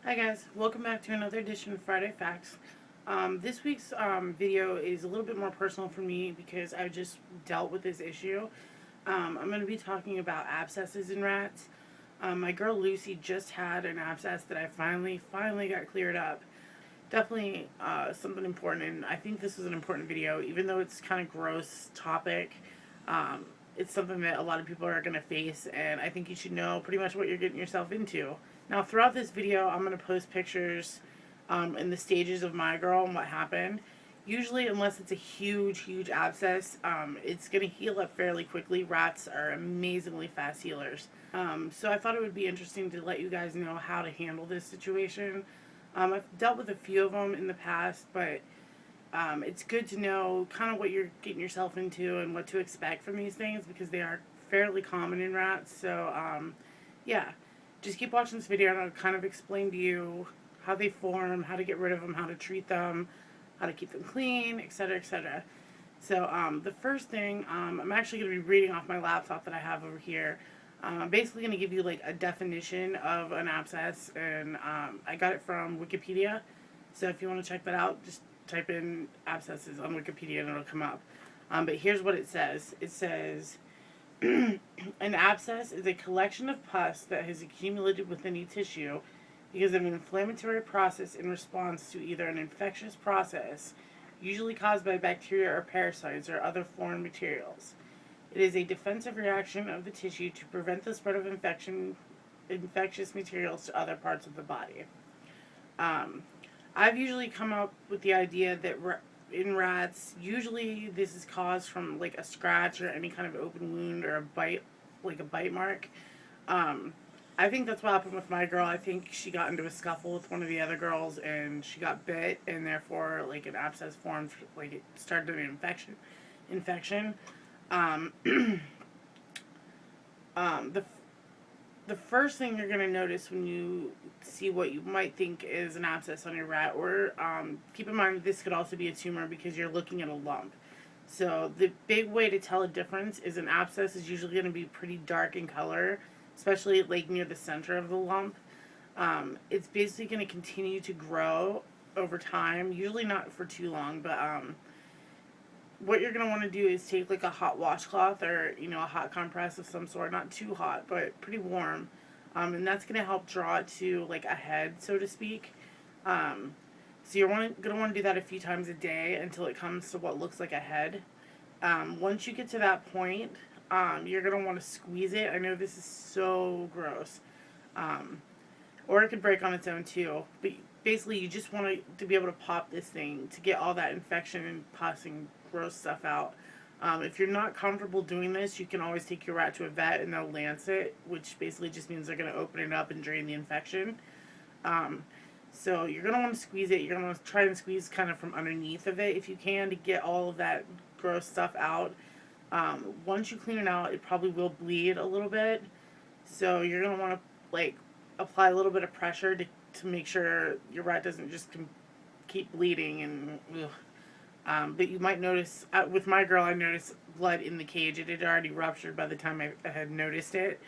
Hi guys, welcome back to another edition of Friday Facts. This week's video is a little bit more personal for me because I just dealt with this issue. I'm going to be talking about abscesses in rats. My girl Lucy just had an abscess that I finally got cleared up. Definitely something important, and I think this is an important video, even though it's kind of gross topic. It's something that a lot of people are going to face, and I think you should know pretty much what you're getting yourself into. Now, throughout this video, I'm going to post pictures in the stages of my girl and what happened. Usually, unless it's a huge abscess, it's going to heal up fairly quickly. Rats are amazingly fast healers. So I thought it would be interesting to let you guys know how to handle this situation. I've dealt with a few of them in the past, but it's good to know kind of what you're getting yourself into and what to expect from these things because they are fairly common in rats. So, yeah, just keep watching this video and I'll kind of explain to you how they form, how to get rid of them, how to treat them, how to keep them clean, etc., etc. So, the first thing, I'm actually going to be reading off my laptop that I have over here. I'm basically going to give you like a definition of an abscess, and I got it from Wikipedia. So if you want to check that out, just type in abscesses on Wikipedia and it'll come up. But here's what it says. It says, an abscess is a collection of pus that has accumulated within a tissue because of an inflammatory process in response to either an infectious process, usually caused by bacteria or parasites or other foreign materials. It is a defensive reaction of the tissue to prevent the spread of infectious materials to other parts of the body. I've usually come up with the idea that in rats, usually this is caused from like a scratch or any kind of open wound or a bite, like a bite mark. I think that's what happened with my girl. I think she got into a scuffle with one of the other girls and she got bit, and therefore like an abscess formed, like it started an infection. The first thing you're going to notice when you see what you might think is an abscess on your rat, or keep in mind this could also be a tumor because you're looking at a lump. So the big way to tell a difference is an abscess is usually going to be pretty dark in color, especially like near the center of the lump. It's basically going to continue to grow over time, usually not for too long, but what you're going to want to do is take like a hot washcloth or, a hot compress of some sort, not too hot, but pretty warm. And that's going to help draw it to like a head, so to speak. So you're going to want to do that a few times a day until it comes to what looks like a head. Once you get to that point, you're going to want to squeeze it. I know this is so gross. Or it could break on its own too. But basically, you just want to be able to pop this thing to get all that infection and pus and gross stuff out. If you're not comfortable doing this, you can always take your rat to a vet and they'll lance it, which basically just means they're going to open it up and drain the infection. So you're going to want to squeeze it. You're going to want to try and squeeze kind of from underneath of it if you can to get all of that gross stuff out. Once you clean it out, it probably will bleed a little bit. So you're going to want to like apply a little bit of pressure to make sure your rat doesn't just keep bleeding and but you might notice, with my girl, I noticed blood in the cage. It had already ruptured by the time I had noticed it.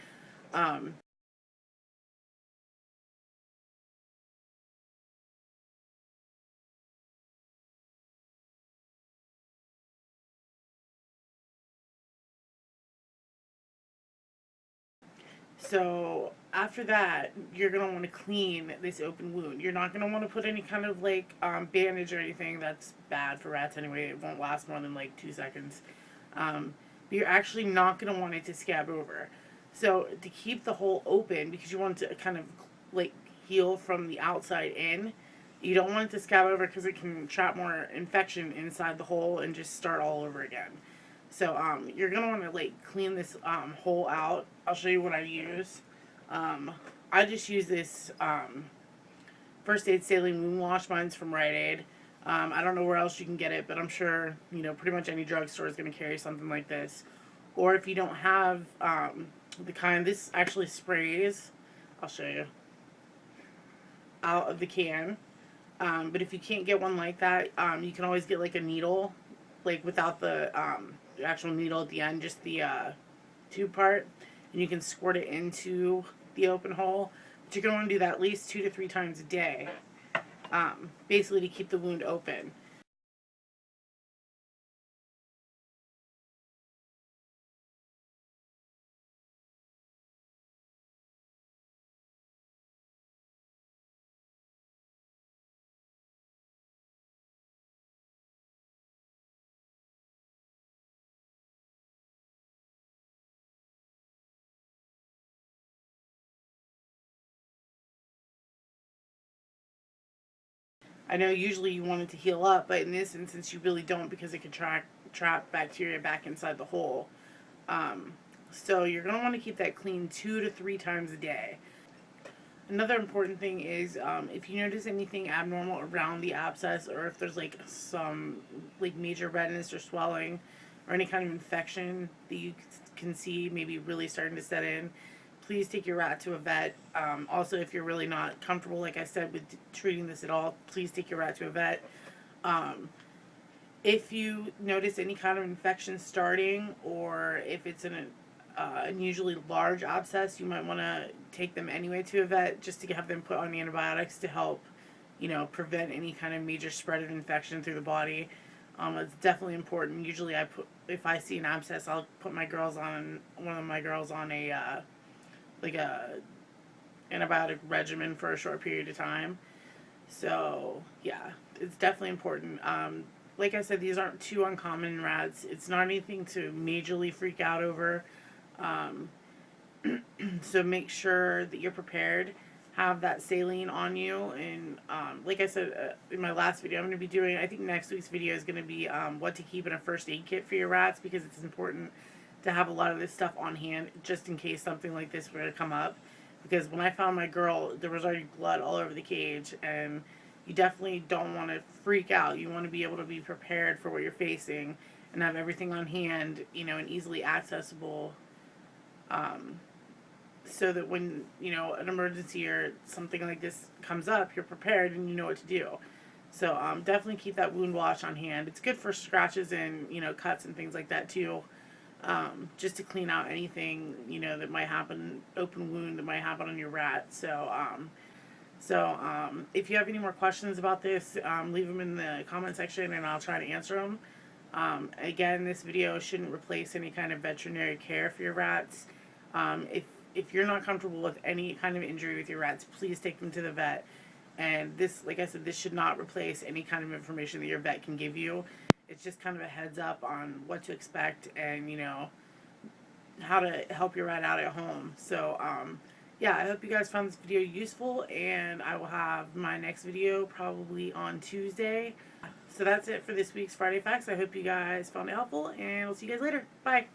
So after that, you're going to want to clean this open wound. You're not going to want to put any kind of like bandage or anything. That's bad for rats anyway. It won't last more than like 2 seconds. But you're actually not going to want it to scab over. So to keep the hole open, because you want it to kind of like heal from the outside in, you don't want it to scab over because it can trap more infection inside the hole and just start all over again. So you're going to want to like clean this hole out. I'll show you what I use. I just use this First Aid Saline Wound Wash. Mine's from Rite Aid. I don't know where else you can get it, but I'm sure, pretty much any drugstore is going to carry something like this. Or if you don't have the kind, this actually sprays, I'll show you, out of the can. But if you can't get one like that, you can always get like a needle, like without the actual needle at the end, just the tube part, and you can squirt it into the open hole. But you're going to want to do that at least 2 to 3 times a day, basically to keep the wound open. I know usually you want it to heal up, but in this instance you really don't, because it can trap bacteria back inside the hole. Um, so you're going to want to keep that clean 2 to 3 times a day. Another important thing is, if you notice anything abnormal around the abscess, or if there's like some like major redness or swelling or any kind of infection that you can see maybe really starting to set in, please take your rat to a vet. Also, if you're really not comfortable, like I said, with treating this at all, please take your rat to a vet. If you notice any kind of infection starting, or if it's an unusually large abscess, you might want to take them anyway to a vet, just to have them put on antibiotics to help, prevent any kind of major spread of infection through the body. It's definitely important. Usually, if I see an abscess, I'll put one of my girls on a like a antibiotic regimen for a short period of time. So yeah, it's definitely important. Like I said, these aren't too uncommon in rats. It's not anything to majorly freak out over. Um, so make sure that you're prepared. Have that saline on you. And like I said in my last video, I'm going to be doing, I think next week's video is going to be what to keep in a first aid kit for your rats, because it's important to have a lot of this stuff on hand just in case something like this were to come up. Because when I found my girl, there was already blood all over the cage, and you definitely don't want to freak out. You want to be able to be prepared for what you're facing and have everything on hand, and easily accessible, so that when, an emergency or something like this comes up, you're prepared and you know what to do. So definitely keep that wound wash on hand. It's good for scratches and, cuts and things like that too. Just to clean out anything, that might happen, open wound that might happen on your rat. So if you have any more questions about this, leave them in the comment section and I'll try to answer them. Again, this video shouldn't replace any kind of veterinary care for your rats. If you're not comfortable with any kind of injury with your rats, please take them to the vet. And this, like I said, this should not replace any kind of information that your vet can give you. It's just kind of a heads up on what to expect and, how to help your rat out at home. So, yeah, I hope you guys found this video useful, and I will have my next video probably on Tuesday. So that's it for this week's Friday Facts. I hope you guys found it helpful, and we'll see you guys later. Bye.